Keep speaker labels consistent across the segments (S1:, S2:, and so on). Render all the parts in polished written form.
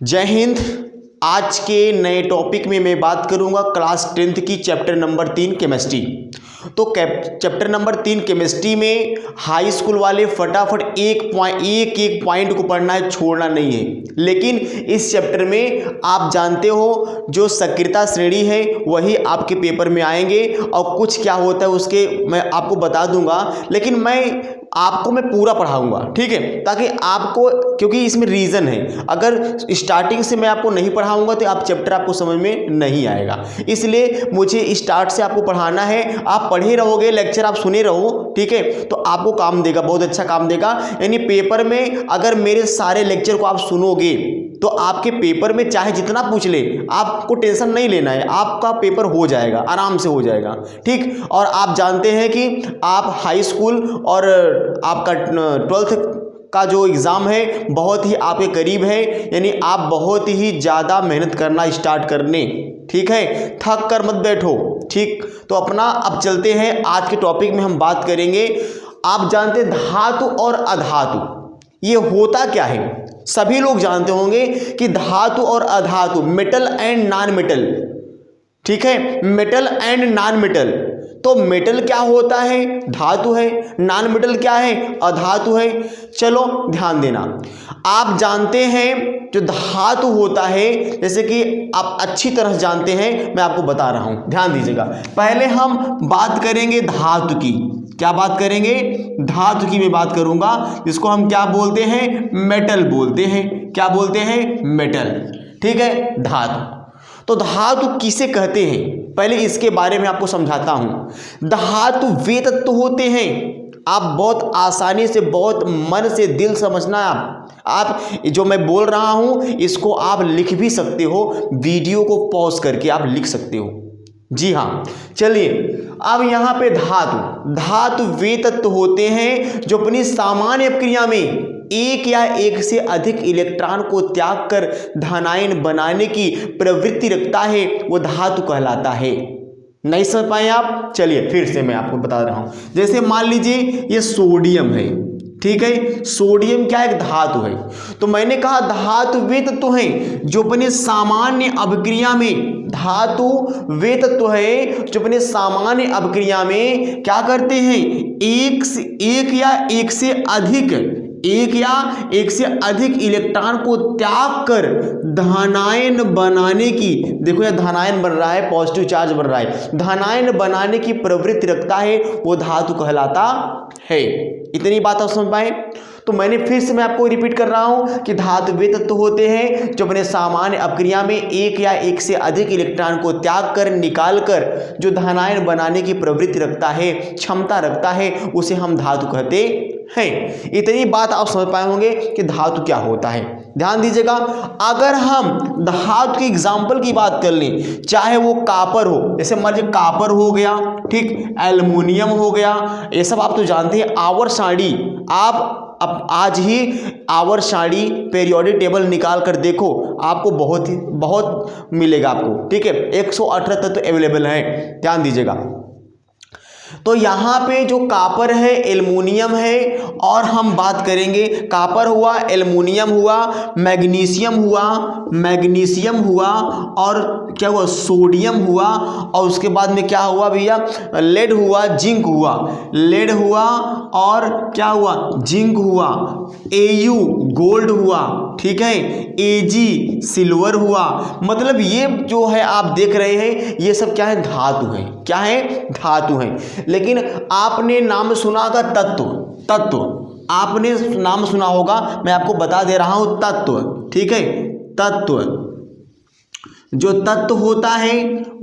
S1: जय हिंद। आज के नए टॉपिक में मैं बात करूंगा क्लास 10th की चैप्टर नंबर 3 केमिस्ट्री। तो चैप्टर नंबर 3 केमिस्ट्री में हाई स्कूल वाले फटाफट एक पॉइंट को पढ़ना है, छोड़ना नहीं है। लेकिन इस चैप्टर में आप जानते हो जो सक्रियता श्रेणी है वही आपके पेपर में आएंगे और कुछ क्या होता है उसके मैं आपको बता दूंगा, लेकिन मैं पूरा पढ़ाऊंगा, ठीक है, ताकि आपको, क्योंकि इसमें रीज़न है, अगर स्टार्टिंग से मैं आपको नहीं पढ़ाऊंगा तो आप चैप्टर आपको समझ में नहीं आएगा। इसलिए मुझे स्टार्ट से आपको पढ़ाना है। आप पढ़े रहोगे, लेक्चर आप सुने रहो, ठीक है, तो आपको काम देगा, बहुत अच्छा काम देगा। यानी पेपर में अगर मेरे सारे लेक्चर को आप सुनोगे तो आपके पेपर में चाहे जितना पूछ ले, आपको टेंशन नहीं लेना है, आपका पेपर हो जाएगा, आराम से हो जाएगा, ठीक। और आप जानते हैं कि आप हाई स्कूल और आपका 12th का जो एग्ज़ाम है बहुत ही आपके करीब है, यानी आप बहुत ही ज़्यादा मेहनत करना स्टार्ट करने, ठीक है, थक कर मत बैठो, ठीक। तो अपना अब चलते हैं, आज के टॉपिक में हम बात करेंगे। आप जानते हैं धातु और अधातु ये होता क्या है? सभी लोग जानते होंगे कि धातु और अधातु, मेटल एंड नॉन मेटल, ठीक है, मेटल एंड नॉन मेटल। तो मेटल क्या होता है? धातु है। नॉन मेटल क्या है? अधातु है। चलो ध्यान देना, आप जानते हैं जो धातु होता है, जैसे कि आप अच्छी तरह जानते हैं, मैं आपको बता रहा हूं, ध्यान दीजिएगा। पहले हम बात करेंगे धातु की। क्या बात करेंगे? धातु की मैं बात करूंगा, जिसको हम क्या बोलते हैं? मेटल बोलते हैं। क्या बोलते हैं? मेटल, ठीक है, धातु। तो धातु किसे कहते हैं, पहले इसके बारे में आपको समझाता हूं। धातु वे तत्व होते हैं, आप बहुत आसानी से, बहुत मन से, दिल समझना। आप जो मैं बोल रहा हूं इसको आप लिख भी सकते हो, वीडियो को पॉज करके आप लिख सकते हो। जी हाँ, चलिए अब यहाँ पे धातु वे तत्व होते हैं जो अपनी सामान्य अपक्रिया में एक या एक से अधिक इलेक्ट्रॉन को त्याग कर धनायन बनाने की प्रवृत्ति रखता है, वो धातु कहलाता है। नहीं समझ पाए आप? चलिए फिर से मैं आपको बता रहा हूं। जैसे मान लीजिए ये सोडियम है, ठीक है, सोडियम क्या एक धातु है। तो मैंने कहा धातु वे तत्व हैं जो अपने सामान्य अभिक्रिया में, धातु वे तत्व है जो अपने सामान्य अभिक्रिया में क्या करते हैं? एक या एक से अधिक इलेक्ट्रॉन को त्याग कर धनायन बनाने की, देखो यह धनायन बन रहा है, पॉजिटिव चार्ज बन रहा है, धनायन बनाने की प्रवृत्ति रखता है, वो धातु कहलाता है। इतनी बात आप समझ पाए? तो मैंने फिर से मैं आपको रिपीट कर रहा हूं कि धातु वे तत्व होते हैं जो अपने सामान्य अपक्रिया में एक या एक से अधिक इलेक्ट्रॉन को त्याग कर, निकाल कर जो धनायन बनाने की प्रवृत्ति रखता है, क्षमता रखता है, उसे हम धातु कहते हैं। इतनी बात आप समझ पाए होंगे कि धातु क्या होता है। ध्यान दीजिएगा, अगर हम धातु के एग्जाम्पल की बात कर लें, चाहे वो कापर हो, जैसे मान लीजिए कापर हो गया, ठीक, एल्युमिनियम हो गया, ये सब आप तो जानते हैं। आवर्त सारणी, आप अब आज ही आवर्त सारणी पीरियोडिक टेबल निकाल कर देखो, आपको बहुत मिलेगा आपको, ठीक है। 118 तत्व अवेलेबल है, ध्यान दीजिएगा। तो यहाँ पे जो कापर है, एल्युमिनियम है, और हम बात करेंगे कापर हुआ, एल्युमिनियम हुआ, मैग्नीशियम हुआ और क्या हुआ? सोडियम हुआ, और उसके बाद में क्या हुआ भैया? लेड हुआ, जिंक हुआ, और क्या हुआ? जिंक हुआ, Au गोल्ड हुआ, ठीक है, Ag सिल्वर हुआ। मतलब ये जो है आप देख रहे हैं, ये सब क्या है? धातु है। क्या है? धातु है। लेकिन आपने नाम सुना होगा तत्व, आपने नाम सुना होगा, मैं आपको बता दे रहा हूं, तत्व, ठीक है। तत्व, जो तत्व होता है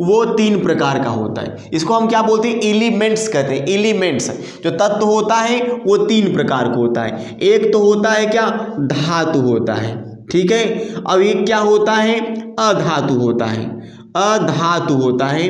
S1: वो 3 प्रकार का होता है, इसको हम क्या बोलते हैं? एलिमेंट्स कहते हैं। एलिमेंट्स, जो तत्व होता है वो 3 प्रकार का होता है। एक तो होता है क्या? धातु होता है, ठीक है। अब एक क्या होता है? अधातु होता है,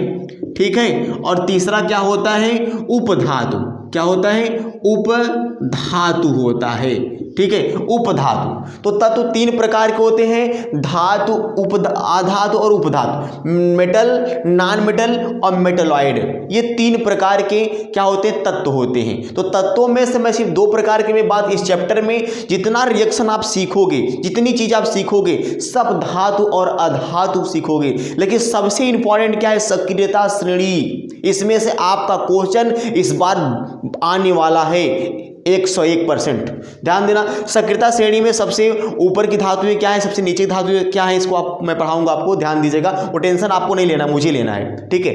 S1: ठीक है। और तीसरा क्या होता है? उपधातु, क्या होता है? उपधातु होता है। ठीक है, उपधातु। तो तत्व तीन प्रकार के होते हैं, धातु, अधातु और उपधातु, मेटल, नॉन मेटल और मेटलॉइड। ये तीन प्रकार के क्या होते हैं? तत्व होते हैं। तो तत्वों में से मैं सिर्फ दो प्रकार की मैं बात इस चैप्टर में, जितना रिएक्शन आप सीखोगे, जितनी चीज आप सीखोगे, सब धातु और अधातु सीखोगे। लेकिन सबसे इंपॉर्टेंट क्या है? सक्रियता श्रेणी। इसमें से आपका क्वेश्चन इस बार आने वाला है 101%। ध्यान देना, सक्रियता श्रेणी में सबसे ऊपर की धातु क्या है, सबसे नीचे की धातु क्या है, इसको मैं पढ़ाऊंगा आपको, ध्यान दीजिएगा। वो टेंशन आपको नहीं लेना, मुझे लेना है। ठीक है,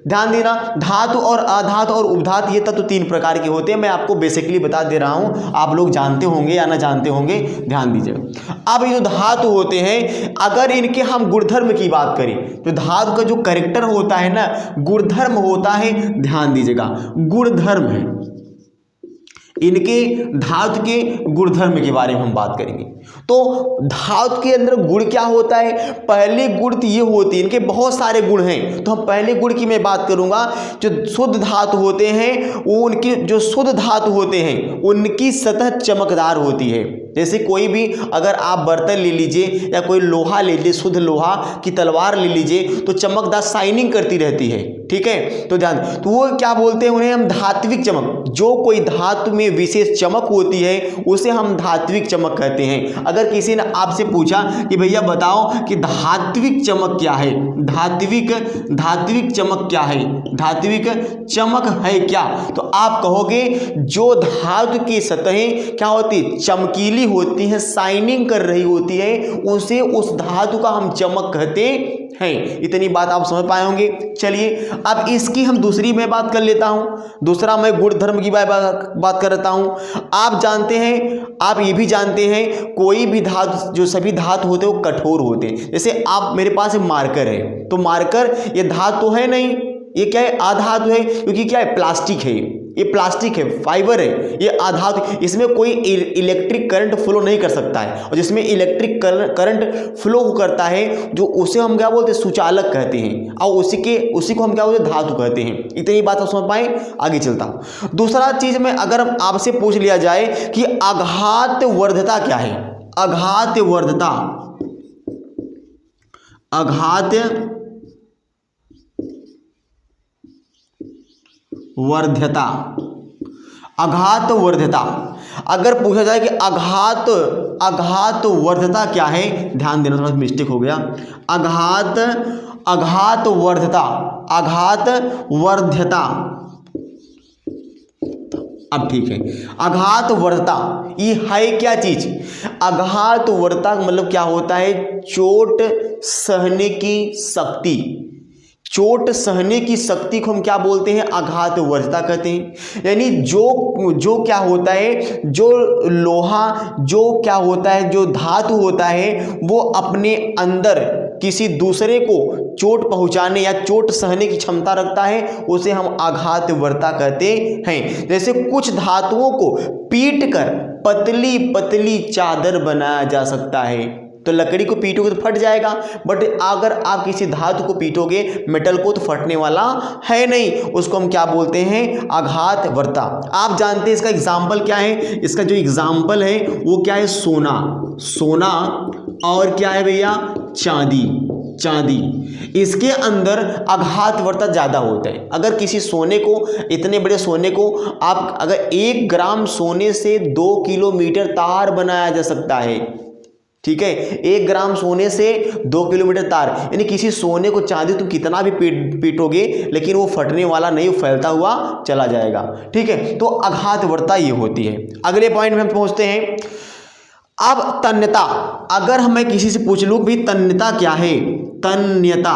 S1: ध्यान देना, धातु और अधातु और उपधातु ये तत्व तीन प्रकार के होते हैं। मैं आपको बेसिकली बता दे रहा हूं, आप लोग जानते होंगे या ना जानते होंगे, ध्यान दीजिएगा। अब ये जो धातु होते हैं, अगर इनके हम गुणधर्म की बात करें तो धातु का जो कैरेक्टर होता है ना, गुणधर्म होता है, ध्यान दीजिएगा, गुणधर्म है। इनके धातु के गुणधर्म के बारे में हम बात करेंगे। तो धातु के अंदर गुण क्या होता है? पहले गुण तो ये होती है, इनके बहुत सारे गुण हैं। तो हम पहले गुण की मैं बात करूंगा। जो शुद्ध धातु होते हैं, वो उनकी जो शुद्ध धातु होते हैं उनकी सतह चमकदार होती है। जैसे कोई भी अगर आप बर्तन ले लीजिए या कोई लोहा ले लीजिए, शुद्ध लोहा की तलवार ले लीजिए, तो चमकदार शाइनिंग करती रहती है। ठीक है, तो ध्यान, तो वो क्या बोलते हैं, उन्हें हम धात्विक चमक। जो कोई धातु में विशेष चमक होती है उसे हम धात्विक चमक कहते हैं। अगर किसी ने आपसे पूछा कि भैया बताओ कि धात्विक चमक क्या है, धात्विक चमक क्या है, धात्विक चमक है क्या, तो आप कहोगे जो धातु की सतहें क्या होती, चमकीली होती हैं, शाइनिंग कर रही होती है, उसे उस धातु का हम चमक कहते हैं। इतनी बात आप समझ पाए होंगे। चलिए अब इसकी हम दूसरी में बात कर लेता हूं। दूसरा मैं गुणधर्म की बात करता हूं। आप जानते हैं, आप ये भी जानते हैं, कोई भी धातु, जो सभी धातु होते हैं वो कठोर होते हैं। जैसे आप, मेरे पास मार्कर है, तो मार्कर ये धातु है नहीं, ये क्या है, अधातु है, क्योंकि क्या है, प्लास्टिक है, ये प्लास्टिक है, फाइबर है, ये अधातु, इसमें कोई इलेक्ट्रिक करंट फ्लो नहीं कर सकता है। और जिसमें इलेक्ट्रिक करंट फ्लो करता है, जो उसे हम क्या बोलते हैं, सुचालक कहते हैं, और उसी को हम क्या बोलते हैं, धातु कहते हैं। इतनी बात आप समझ पाए, आगे चलता हूं। दूसरा चीज में अगर आपसे पूछ लिया जाए कि आघात वर्धता क्या है, आघात वर्धता, आघात वर्ध्यता, आघात वर्ध्यता, अगर पूछा जाए कि आघात वर्ध्यता क्या है, ध्यान देना, थोड़ा मिस्टेक हो गया, आघात वर्ध्यता, अब ठीक है। आघात वर्धता ये है क्या चीज? आघात वर्धता मतलब क्या होता है, चोट सहने की शक्ति। चोट सहने की शक्ति को हम क्या बोलते हैं, आघात वर्धता कहते हैं। यानी जो क्या होता है, जो लोहा, जो क्या होता है, जो धातु होता है, वो अपने अंदर किसी दूसरे को चोट पहुंचाने या चोट सहने की क्षमता रखता है, उसे हम आघात वर्धता कहते हैं। जैसे कुछ धातुओं को पीट कर पतली पतली चादर बनाया जा सकता है। तो लकड़ी को पीटोगे तो फट जाएगा, बट अगर आप किसी धातु को पीटोगे, मेटल को, तो फटने वाला है नहीं। उसको हम क्या बोलते हैं, आघात वर्धता। आप जानते हैं इसका एग्जाम्पल क्या है? इसका जो एग्जाम्पल है वो क्या है, सोना और क्या है भैया, चांदी। इसके अंदर आघात वर्धता ज्यादा होता है। अगर किसी सोने को, इतने बड़े सोने को आप अगर 1 ग्राम सोने से 2 किलोमीटर तार बनाया जा सकता है। ठीक है, 1 ग्राम सोने से 2 किलोमीटर तार, यानी किसी सोने को, चांदी तुम कितना भी पीटोगे लेकिन वो फटने वाला नहीं, फैलता हुआ चला जाएगा। ठीक है, तो आघात वर्धता ये होती है। अगले पॉइंट में हम पहुंचते हैं। अब तन्यता, अगर हमें किसी से पूछ लूं भी तन्यता क्या है, तन्यता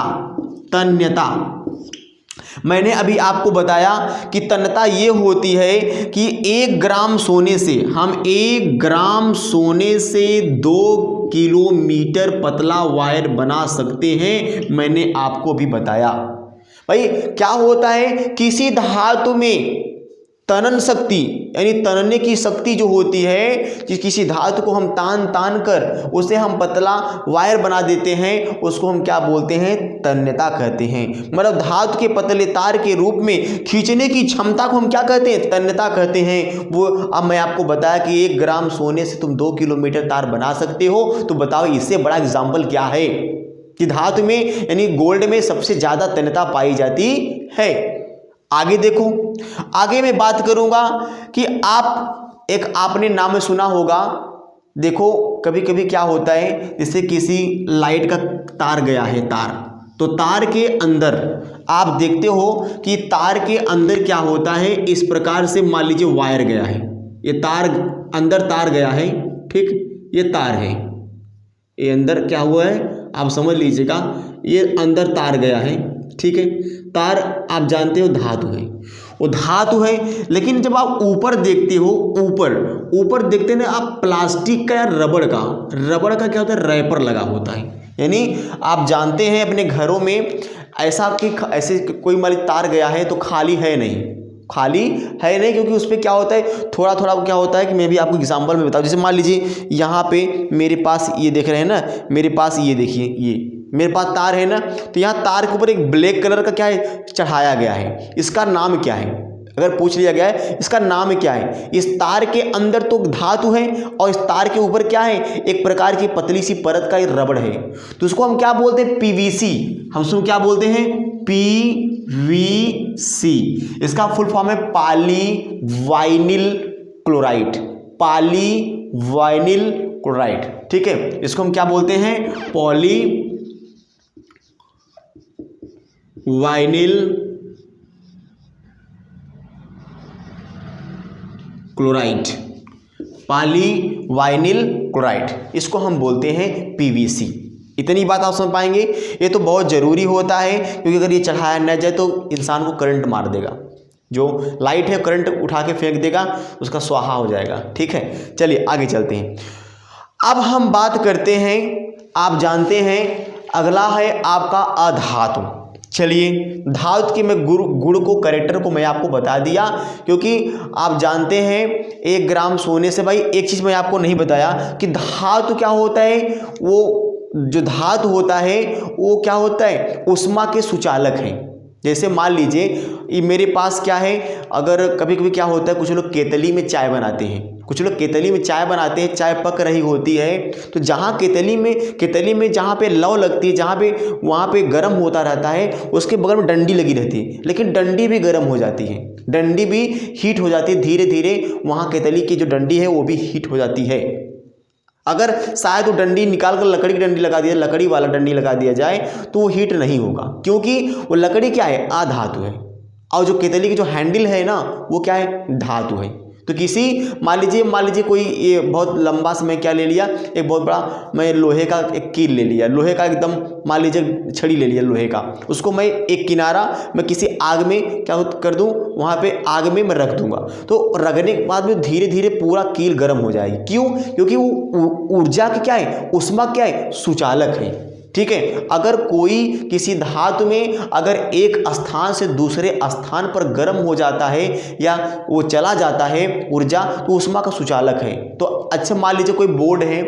S1: मैंने अभी आपको बताया कि तन्यता ये होती है कि 1 ग्राम सोने से हम 1 ग्राम सोने से 2 किलोमीटर पतला वायर बना सकते हैं। मैंने आपको भी बताया। भाई क्या होता है, किसी धातु में तनन शक्ति यानी तनने की शक्ति जो होती है, कि किसी धातु को हम तान तान कर उसे हम पतला वायर बना देते हैं, उसको हम क्या बोलते हैं, तन्यता कहते हैं। मतलब धातु के पतले तार के रूप में खींचने की क्षमता को हम क्या कहते हैं, तन्यता कहते हैं। वो अब मैं आपको बताया कि 1 ग्राम सोने से तुम 2 किलोमीटर तार बना सकते हो, तो बताओ इससे बड़ा एग्जाम्पल क्या है कि धातु में यानी गोल्ड में सबसे ज्यादा तन्यता पाई जाती है। आगे देखो, आगे मैं बात करूंगा कि आपने नाम सुना होगा, देखो कभी कभी क्या होता है, जैसे किसी लाइट का तार गया है, तो तार के अंदर आप देखते हो कि तार के अंदर क्या होता है, इस प्रकार से मान लीजिए वायर गया है, ये तार अंदर तार गया है, ठीक, ये तार है, ये अंदर क्या हुआ है आप समझ लीजिएगा, ये अंदर तार गया है, ठीक है। तार आप जानते हो धातु है, वो धातु है, लेकिन जब आप ऊपर देखते हो, ऊपर देखते हैं ना आप, प्लास्टिक का या रबड़ का क्या होता है, रैपर लगा होता है। यानी आप जानते हैं अपने घरों में ऐसे कोई मान लीजिए तार गया है तो खाली है नहीं, क्योंकि उस पर क्या होता है, थोड़ा थोड़ा क्या होता है कि मैं भी आपको एग्जांपल में बताऊं। जैसे मान लीजिए यहाँ पे मेरे पास ये देख रहे हैं ना, मेरे पास ये देखिए, ये मेरे पास तार है ना, तो यहाँ तार के ऊपर एक ब्लैक कलर का क्या है, चढ़ाया गया है, इसका नाम क्या है, अगर पूछ लिया गया है इसका नाम क्या है। इस तार के अंदर तो धातु है और इस तार के ऊपर क्या है, एक प्रकार की पतली सी परत का रबड़ है, तो उसको हम क्या बोलते हैं, पीवीसी। हम उसको क्या बोलते हैं, पीवीसी। इसका फुल फॉर्म है पॉलीवाइनिल क्लोराइड, ठीक है। इसको हम क्या बोलते हैं, पॉलीवाइनिल क्लोराइड, इसको हम बोलते हैं पीवीसी। इतनी बात आप समझ पाएंगे। ये तो बहुत ज़रूरी होता है, क्योंकि अगर ये चढ़ाया न जाए तो इंसान को करंट मार देगा, जो लाइट है करंट उठा के फेंक देगा, उसका स्वाहा हो जाएगा, ठीक है। चलिए आगे चलते हैं। अब हम बात करते हैं, आप जानते हैं अगला है आपका अधातु। चलिए धातु के मैं गुण को, कैरेक्टर को मैं आपको बता दिया, क्योंकि आप जानते हैं 1 ग्राम सोने से, भाई एक चीज़ मैं आपको नहीं बताया कि धातु क्या होता है, वो जो धातु होता है वो क्या होता है, ऊष्मा के सुचालक हैं। जैसे मान लीजिए ये मेरे पास क्या है, अगर कभी कभी क्या होता है, कुछ लोग केतली में चाय बनाते हैं, चाय पक रही होती है, तो जहाँ केतली में जहाँ पे लौ लगती है, वहाँ पे गर्म होता रहता है, उसके बगल में डंडी लगी रहती है, लेकिन डंडी भी गर्म हो जाती है, डंडी भी हीट हो जाती है, धीरे धीरे वहाँ केतली की जो डंडी है वो भी हीट हो जाती है। अगर शायद वो डंडी निकाल कर लकड़ी की डंडी लगा दिया, लकड़ी वाला डंडी लगा दिया जाए तो वो हीट नहीं होगा, क्योंकि वो लकड़ी क्या है, अधातु है, और जो केतली की जो हैंडल है ना वो क्या है, धातु है। तो किसी मान लीजिए कोई ये बहुत लंबा समय क्या ले लिया, एक बहुत बड़ा मैं लोहे का एक कील ले लिया, लोहे का एकदम मान लीजिए छड़ी ले लिया लोहे का, उसको मैं एक किनारा मैं किसी आग में क्या कर दूं, वहाँ पे आग में मैं रख दूंगा, तो रखने के बाद में धीरे धीरे पूरा कील गर्म हो जाएगी। क्यों? क्योंकि वो ऊर्जा की क्या है, ऊष्मा क्या है, सुचालक है, ठीक है। अगर कोई किसी धातु में अगर एक स्थान से दूसरे स्थान पर गर्म हो जाता है या वो चला जाता है ऊर्जा, तो ऊष्मा का सुचालक है। तो अच्छा मान लीजिए कोई बोर्ड है,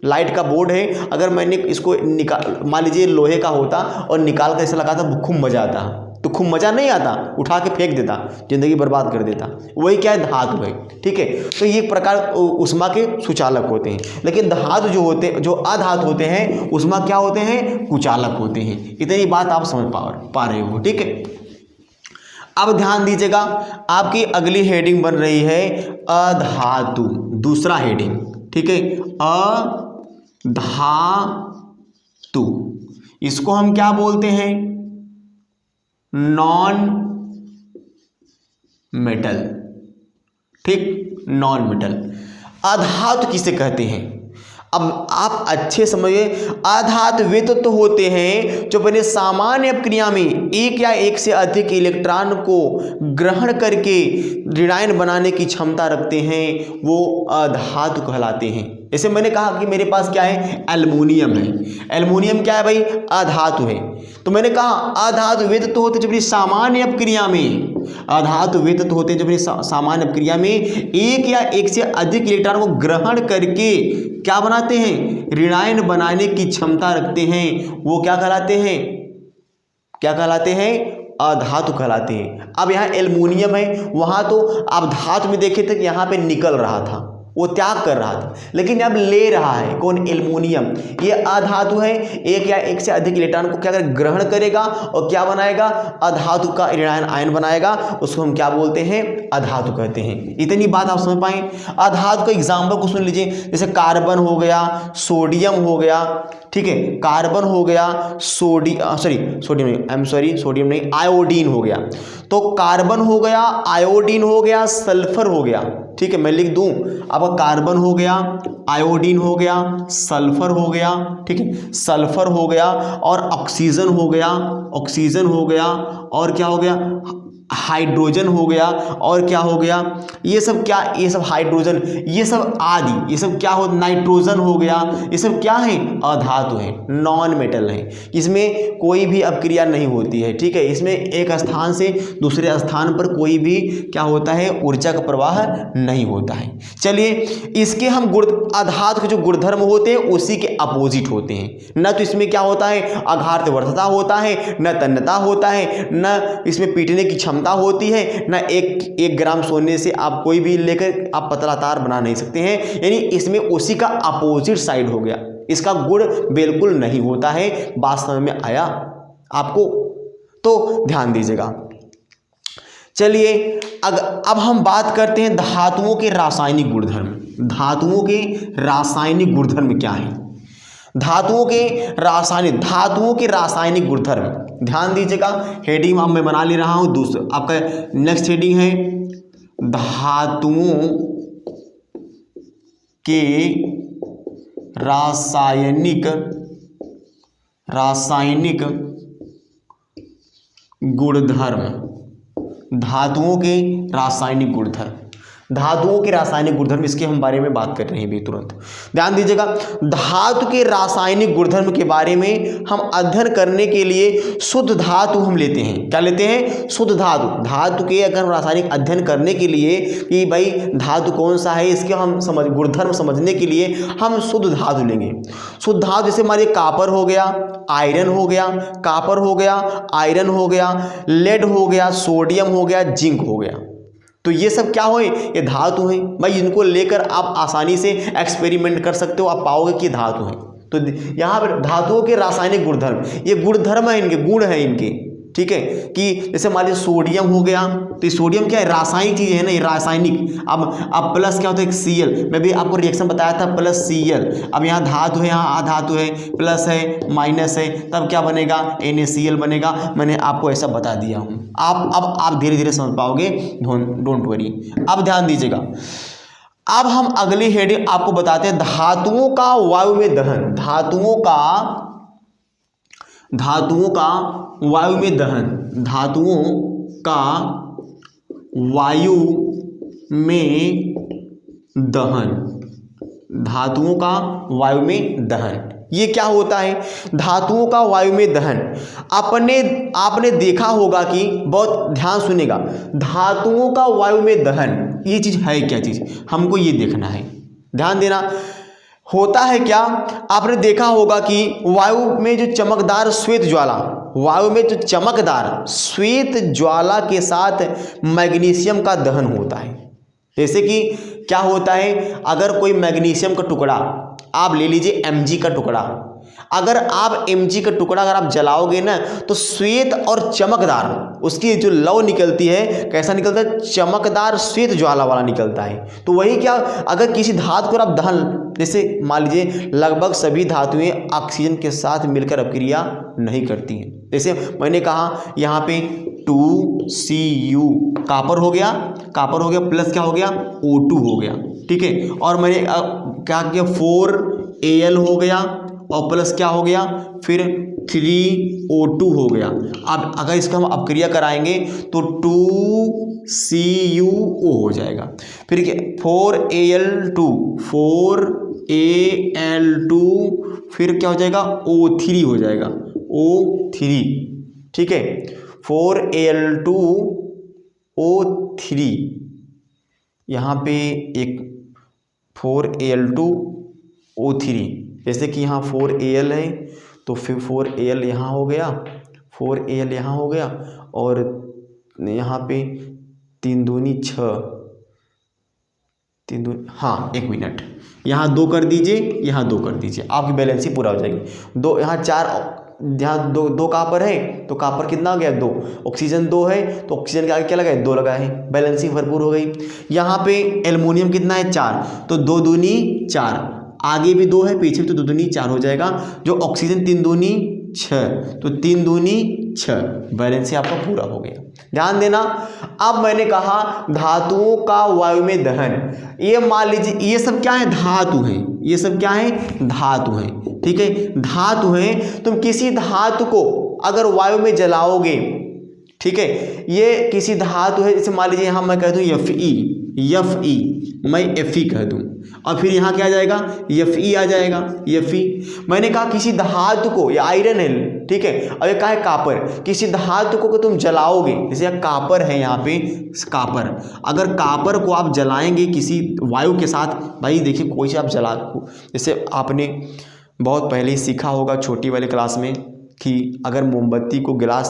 S1: लाइट का बोर्ड है, अगर मैंने इसको निकाल, मान लीजिए लोहे का होता और निकाल कर ऐसा लगाता, खूब मजा आता, तो खूब मजा नहीं आता, उठा के फेंक देता, जिंदगी बर्बाद कर देता। वही क्या है, धातु है, ठीक है। तो ये प्रकार ऊष्मा के सुचालक होते हैं, लेकिन धातु जो अधातु होते हैं ऊष्मा क्या होते हैं, कुचालक होते हैं। इतनी बात आप समझ पा रहे हो, ठीक है। अब ध्यान दीजिएगा, आपकी अगली हेडिंग बन रही है अधातु, दूसरा हेडिंग, ठीक है, अधातु। इसको हम क्या बोलते हैं, नॉन मेटल, ठीक, नॉन मेटल। अधातु किसे कहते हैं, अब आप अच्छे समझिए। अधातु वे तत्व होते हैं जो अपने सामान्य क्रिया में एक या एक से अधिक इलेक्ट्रॉन को ग्रहण करके ऋणायन बनाने की क्षमता रखते हैं, वो अधातु कहलाते हैं। जैसे मैंने कहा कि मेरे पास क्या है, एल्युमिनियम है। एल्युमिनियम क्या है भाई, अधातु है। तो मैंने कहा अधातु वे तत्व होते हैं जो अपनी सामान्य अपक्रिया में, अधातु वे तत्व होते हैं जो अपनी सामान्य अपक्रिया में एक या एक से अधिक इलेक्ट्रॉन को ग्रहण करके क्या बनाते हैं, ऋणायन बनाने की क्षमता रखते हैं। वो क्या कहलाते हैं, क्या कहलाते हैं, अधातु कहलाते हैं। अब यहाँ एल्युमिनियम है, वहाँ तो आप धातु में देखे थे कि यहाँ पे निकल रहा था, वो त्याग कर रहा था, लेकिन अब ले रहा है कौन, एल्युमिनियम। ये अधातु है, एक या एक से अधिक इलेक्ट्रॉन को क्या करेगा, ग्रहण करेगा और क्या बनाएगा, अधातु का ऋणायन आयन बनाएगा। उसको हम क्या बोलते हैं, अधातु कहते हैं। इतनी बात आप समझ पाए। अधातु का एग्जाम्पल को सुन लीजिए, जैसे कार्बन हो गया, सोडियम हो गया, ठीक है, कार्बन हो गया, सोडियम नहीं, आयोडीन हो गया। तो कार्बन हो गया, आयोडीन हो गया, सल्फर हो गया, ठीक है, मैं लिख दूं आपका कार्बन हो गया, आयोडीन हो गया, सल्फर हो गया, ठीक है, सल्फर हो गया, और ऑक्सीजन हो गया, ऑक्सीजन हो गया, और क्या हो गया, हाइड्रोजन हो गया, और क्या हो गया, ये सब क्या, ये सब हाइड्रोजन, ये सब आदि, ये सब क्या हो, नाइट्रोजन हो गया, ये सब क्या है, अधातु है, नॉन मेटल है। इसमें कोई भी अपक्रिया नहीं होती है, ठीक है, इसमें एक स्थान से दूसरे स्थान पर कोई भी क्या होता है, ऊर्जा का प्रवाह नहीं होता है। चलिए, इसके हम अधातु के जो गुणधर्म होते हैं उसी के अपोजिट होते हैं। न तो इसमें क्या होता है, अघातवर्तता होता है, न तन्यता होता है, न इसमें पीटने की क्षमता होती है, ना एक ग्राम सोने से आप कोई भी लेकर आप पतला तार बना नहीं सकते हैं। यानी इसमें उसी का अपोजिट साइड हो गया, इसका गुण बिल्कुल नहीं होता है। बात समझ में आया आपको, तो ध्यान दीजिएगा। चलिए, अब हम बात करते हैं धातुओं के रासायनिक गुणधर्म। धातुओं के रासायनिक गुणधर्म क्या है, धातुओं के रासायनिक गुणधर्म, ध्यान दीजिएगा। हेडिंग अब मैं बना ले रहा हूं, दूसरा आपका नेक्स्ट हेडिंग है धातुओं के रासायनिक गुणधर्म। धातुओं के रासायनिक गुणधर्म, धातुओं के रासायनिक गुणधर्म, इसके हम बारे में बात कर रहे हैं भी तुरंत। ध्यान दीजिएगा, धातु के रासायनिक गुणधर्म के बारे में हम अध्ययन करने के लिए शुद्ध धातु हम लेते हैं। क्या लेते हैं, शुद्ध धातु। धातु के अगर हम रासायनिक अध्ययन करने के लिए कि भाई धातु कौन सा है, इसके हम गुणधर्म समझने के लिए हम शुद्ध धातु लेंगे। शुद्ध धातु जैसे हमारे कापर हो गया, आयरन हो गया, कापर हो गया, आयरन हो गया, लेड हो गया, सोडियम हो गया, जिंक हो गया। तो ये सब क्या हो, ये धातु हैं भाई। इनको लेकर आप आसानी से एक्सपेरिमेंट कर सकते हो, आप पाओगे कि धातु हैं। तो यहाँ पर धातुओं के रासायनिक गुणधर्म, ये गुणधर्म है इनके, गुण है इनके, ठीक है। कि जैसे मान लीजिए सोडियम हो गया, तो ये सोडियम क्या है, रासायनिक चीज़ है ना, ये रासायनिक। अब प्लस क्या होता है, एक Cl, मैं भी आपको रिएक्शन बताया था, प्लस Cl। अब यहाँ धातु है, यहाँ अधातु है, प्लस है माइनस है, तब क्या बनेगा, NaCl बनेगा। मैंने आपको ऐसा बता दिया हूँ, आप धीरे धीरे समझ पाओगे, डोंट वरी। अब ध्यान दीजिएगा, अब हम अगली हेडिंग आपको बताते हैं धातुओं का वायु में दहन। धातुओं का वायु में दहन, धातुओं का वायु में दहन, धातुओं का वायु में दहन। ये क्या होता है, धातुओं का वायु में दहन। आपने देखा होगा कि, बहुत ध्यान सुनेगा, धातुओं का वायु में दहन ये चीज़ है क्या चीज़, हमको ये देखना है, ध्यान देना। होता है क्या, आपने देखा होगा कि वायु में जो चमकदार श्वेत ज्वाला, वायु में जो चमकदार श्वेत ज्वाला के साथ मैग्नीशियम का दहन होता है। जैसे कि क्या होता है, अगर कोई मैग्नीशियम का टुकड़ा आप ले लीजिए, Mg का टुकड़ा, अगर आप Mg का टुकड़ा अगर आप जलाओगे ना, तो श्वेत और चमकदार उसकी जो लौ निकलती है, कैसा निकलता है, चमकदार श्वेत ज्वाला वाला निकलता है। तो वही क्या, अगर किसी धातु को आप दहन, जैसे मान लीजिए लगभग सभी धातुएं ऑक्सीजन के साथ मिलकर अपक्रिया नहीं करती हैं। जैसे मैंने कहा यहाँ पे 2Cu कापर हो गया, प्लस क्या हो गया, O2 हो गया, ठीक है। और मैंने क्या किया, 4Al हो गया, और प्लस क्या हो गया, फिर 3O2 हो गया। अब अगर इसका हम अपक्रिया कराएंगे तो 2CuO हो जाएगा। फिर क्या, 4Al2 Al2 फिर क्या हो जाएगा O3 हो जाएगा O3, ठीक है 4Al2O3, यहाँ पे एक 4Al2O3, जैसे कि यहाँ 4Al है तो फिर 4Al यहाँ हो गया, 4Al यहाँ हो गया और यहाँ पे 3 दूनी 6, 3 दूनी, हाँ 1 मिनट, यहाँ 2 कर दीजिए, यहाँ 2 कर दीजिए, आपकी बैलेंस ही पूरा हो जाएगी। 2 यहाँ 4, यहाँ 2 कॉपर है तो कॉपर कितना हो गया 2, ऑक्सीजन 2 है तो ऑक्सीजन के आगे क्या लगा है 2 लगा है, बैलेंसिंग भरपूर हो गई। यहाँ पे एल्युमिनियम कितना है 4, तो 2 दूनी 4, आगे भी 2 है पीछे भी तो 2 दूनी 4 हो जाएगा। जो ऑक्सीजन 3 दूनी 6, तो 3 दूनी 6, बैलेंस ही आपका पूरा हो गया। ध्यान देना, अब मैंने कहा धातुओं का वायु में दहन, ये मान लीजिए ये सब क्या है धातु हैं, ये सब क्या है धातु हैं, ठीक है धातु हैं। तुम किसी धातु को अगर वायु में जलाओगे, ठीक है ये किसी धातु है, जैसे मान लीजिए यहाँ मैं कह दूँ Fe, मैं Fe कह दूँ और फिर यहाँ क्या आ जाएगा Fe आ जाएगा Fe। मैंने कहा किसी धातु को, ये आयरन है ठीक है, और ये कहा है कापर, किसी धातु को तुम जलाओगे, जैसे कापर है यहाँ पे कापर, अगर कापर को आप जलाएंगे किसी वायु के साथ, भाई देखिए कोई से आप जला, जैसे आपने बहुत पहले ही सीखा होगा छोटी वाले क्लास में कि अगर मोमबत्ती को गिलास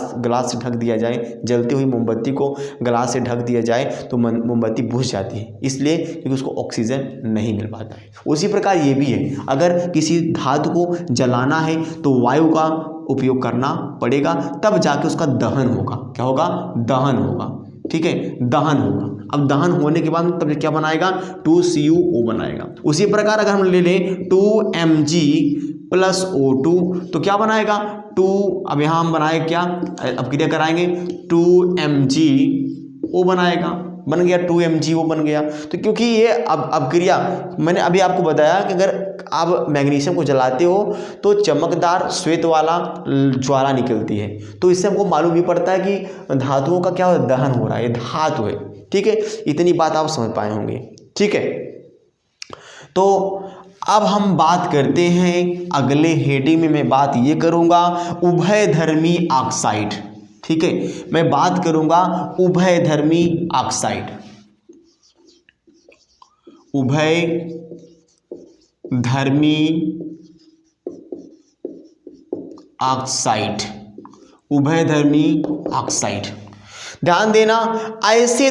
S1: से ढक दिया जाए, जलती हुई मोमबत्ती को गिलास से ढक दिया जाए तो मोमबत्ती बुझ जाती है, इसलिए क्योंकि उसको ऑक्सीजन नहीं मिल पाता है। उसी प्रकार ये भी है, अगर किसी धातु को जलाना है तो वायु का उपयोग करना पड़ेगा, तब जाके उसका दहन होगा। क्या होगा दहन होगा, ठीक है दहन होगा। अब दहन होने के बाद तब क्या बनाएगा 2CuO बनाएगा। उसी प्रकार अगर हम ले लें 2Mg+O2 तो क्या बनाएगा 2, अब यहाँ हम बनाए क्या, अब क्रिया कराएंगे 2MgO बनाएगा, बन गया 2MgO बन गया। तो क्योंकि ये अब क्रिया मैंने अभी आपको बताया कि अगर आप मैग्नीशियम को जलाते हो तो चमकदार श्वेत वाला ज्वाला निकलती है, तो इससे हमको मालूम भी पड़ता है कि धातुओं का क्या दहन हो रहा है, ये धातु है, ठीक है इतनी बात आप समझ पाए होंगे, ठीक है। तो अब हम बात करते हैं अगले हेडिंग में, मैं बात ये करूँगा उभयधर्मी ऑक्साइड, ठीक है मैं बात करूँगा उभयधर्मी ऑक्साइड, उभयधर्मी ऑक्साइड, उभयधर्मी ऑक्साइड। ध्यान देना, ऐसे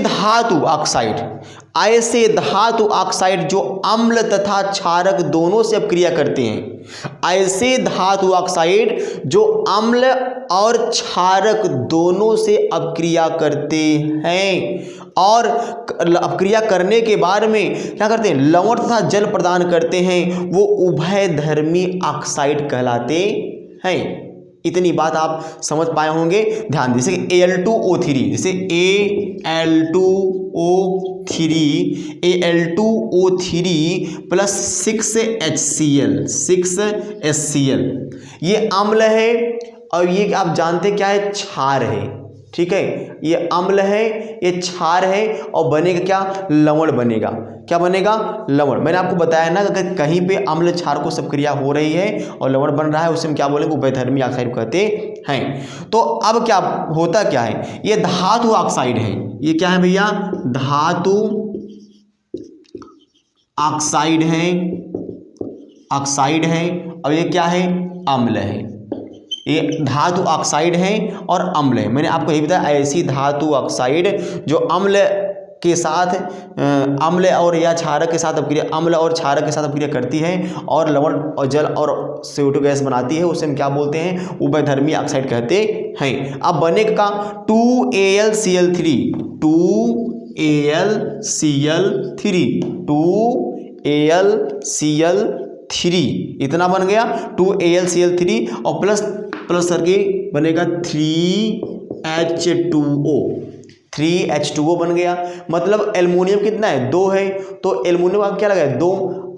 S1: धातु ऑक्साइड जो अम्ल तथा क्षारक दोनों से अपक्रिया करते हैं, ऐसे धातु ऑक्साइड जो अम्ल और क्षारक दोनों से अपक्रिया करते हैं और अपक्रिया करने के बाद में क्या करते हैं लवण तथा जल प्रदान करते हैं, वो उभयधर्मी ऑक्साइड कहलाते हैं। इतनी बात आप समझ पाए होंगे। ध्यान जैसे Al2O3, जैसे Al2O3 प्लस 6HCl, ये अम्ल है और ये आप जानते क्या है क्षार है, ठीक है ये अम्ल है ये क्षार है और बनेगा क्या लवण बनेगा। क्या बनेगा लवण। मैंने आपको बताया ना अगर कहीं पे अम्ल क्षार को सब क्रिया हो रही है और लवण बन रहा है उसे हम क्या बोलेंगे उभयधर्मी ऑक्साइड कहते हैं। तो अब क्या होता क्या है, ये धातु ऑक्साइड है, ये क्या है भैया धातु ऑक्साइड है और ये क्या है अम्ल है, ये धातु ऑक्साइड है और अम्ल है। मैंने आपको यही बताया ऐसी धातु ऑक्साइड जो अम्ल के साथ अम्ल और या क्षारक के साथ अपक्रिया, अम्ल और क्षारक के साथ अपक्रिया करती है और लवण और जल और CO2 गैस बनाती है, उसे हम क्या बोलते हैं उभयधर्मी ऑक्साइड कहते हैं। अब बनेगा का 2AlCl3 इतना बन गया 2AlCl3 और प्लस करके बनेगा 3H2O बन गया। मतलब एल्युमिनियम कितना है 2 है तो एल्युमिनियम का क्या लगा है 2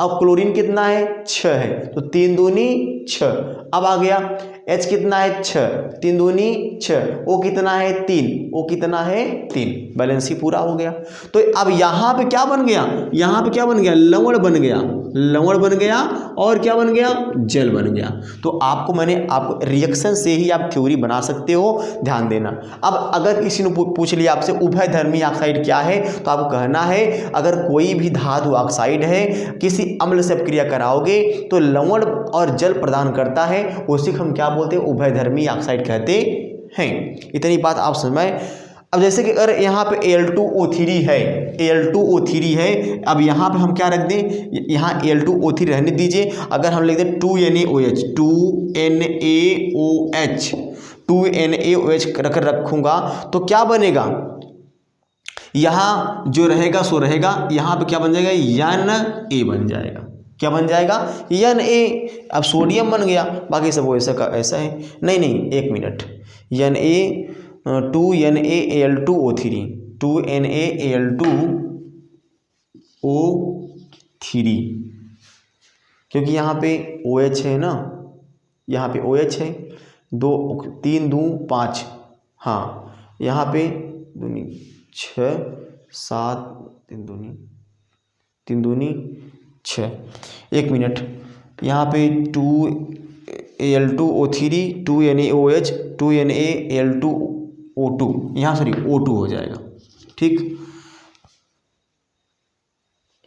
S1: अब क्लोरीन कितना है 6 है, तो 3 दूनी 6। अब आ गया H कितना है 6, 3 दूनी 6, O कितना है 3, O कितना है 3, बैलेंस ही पूरा हो गया। तो अब यहाँ पे क्या बन गया, यहाँ पे क्या बन गया, लवण बन गया, लवण बन गया और क्या बन गया, जल बन गया। तो आपको मैंने आपको रिएक्शन से ही आप थ्योरी बना सकते हो, ध्यान देना। अब अगर किसी ने पूछ लिया आपसे उभयधर्मी ऑक्साइड क्या है, तो आपको कहना है अगर कोई भी धातु ऑक्साइड है किसी अम्ल से क्रिया कराओगे तो लवण और जल प्रदान करता है, उसी को हम क्या बोलते हैं, उभयधर्मी ऑक्साइड कहते हैं। इतनी बात आप समझ में। अब जैसे कि अगर यहाँ पे Al2O3 है, Al2O3 है, अब यहाँ पे हम क्या रख दें, यहाँ Al2O3 रहने दीजिए। अगर हम लिख दें 2NaOH, 2NaOH रखूँगा तो क्या बनेगा, यहाँ जो रहेगा सो रहेगा, यहाँ पे क्या बन जाएगा, Na बन जाएगा। क्या बन जाएगा, Na। अब सोडियम बन गया, बाकी सब वो ऐसा का ऐसा है। नहीं एक मिनट, Na 2NaAl2O3, 2NaAl2O3, क्योंकि यहाँ पे OH है ना, यहाँ पे OH है, 3 2 5, हाँ यहाँ पे 6 7 3 दूनी 6। एक मिनट, यहाँ पे 2Al2O3 2NaOH 2NaAl2O2, यहाँ सॉरी O2 हो जाएगा, ठीक।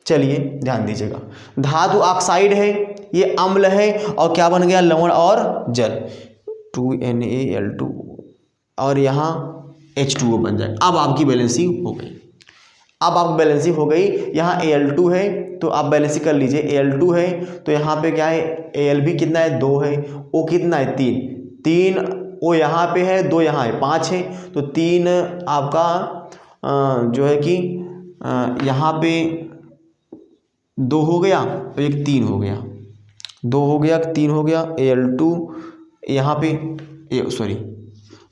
S1: चलिए ध्यान दीजिएगा, धातु ऑक्साइड है, ये अम्ल है और क्या बन गया, लवण और जल, 2NaAl2 और यहाँ H2O बन जाए। अब आपकी बैलेंसिंग हो गई, अब आप बैलेंसिंग हो गई। यहाँ Al2 है तो आप बैलेंसिंग कर लीजिए, Al2 है तो यहाँ पे क्या है, Al भी कितना है 2 है, O कितना है 3, O यहाँ पे है, 2 यहाँ है, 5 है, तो 3 आपका जो है कि यहाँ पे 2 हो गया और एक 3 हो गया, 2 हो गया 3 हो गया, Al2 यहाँ पे सॉरी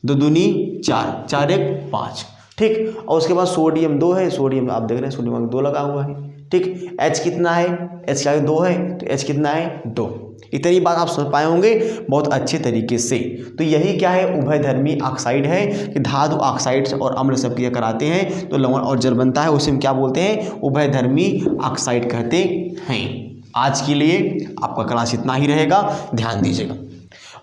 S1: 2 दूनी 4, 4 1 5, ठीक। और उसके बाद सोडियम 2 है, सोडियम आप देख रहे हैं सोडियम 2 लगा हुआ है, ठीक। H कितना है, H क्या है 2 है, तो H कितना है 2। इतनी बात आप समझ पाए होंगे बहुत अच्छे तरीके से। तो यही क्या है, उभयधर्मी ऑक्साइड है कि धातु ऑक्साइड और अम्ल से क्रिया कराते हैं तो लवण और जल बनता है, उसे हम क्या बोलते हैं, उभयधर्मी ऑक्साइड कहते हैं। आज के लिए आपका क्लास इतना ही रहेगा, ध्यान दीजिएगा।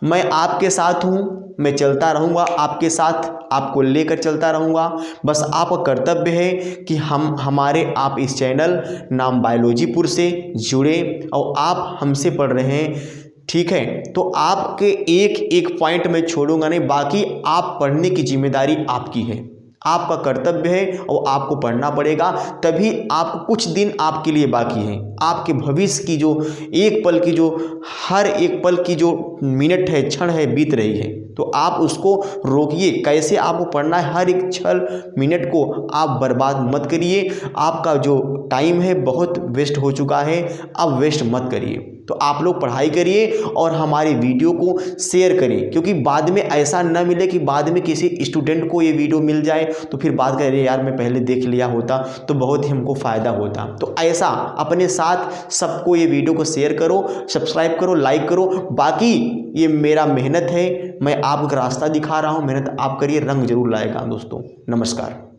S1: मैं आपके साथ हूँ, मैं चलता रहूँगा आपके साथ, आपको लेकर चलता रहूँगा। बस आपका कर्तव्य है कि आप इस चैनल नाम बायोलॉजीपुर से जुड़े और आप हमसे पढ़ रहे हैं, ठीक है। तो आपके एक एक पॉइंट में छोड़ूंगा नहीं, बाकी आप पढ़ने की जिम्मेदारी आपकी है, आपका कर्तव्य है और आपको पढ़ना पड़ेगा, तभी आप कुछ दिन आपके लिए बाकी है। आपके भविष्य की जो एक पल की, जो हर एक पल की जो मिनट है, क्षण है, बीत रही है, तो आप उसको रोकिए। कैसे आपको पढ़ना है, हर एक क्षण मिनट को आप बर्बाद मत करिए। आपका जो टाइम है बहुत वेस्ट हो चुका है, अब वेस्ट मत करिए। तो आप लोग पढ़ाई करिए और हमारे वीडियो को शेयर करिए, क्योंकि बाद में ऐसा न मिले कि बाद में किसी स्टूडेंट को ये वीडियो मिल जाए तो फिर बात करें यार मैं पहले देख लिया होता तो बहुत ही हमको फ़ायदा होता। तो ऐसा अपने साथ सबको ये वीडियो को शेयर करो, सब्सक्राइब करो, लाइक करो। बाकी ये मेरा मेहनत है, मैं आपको रास्ता दिखा रहा हूँ, मेहनत आप करिए, रंग जरूर लाएगा दोस्तों। नमस्कार।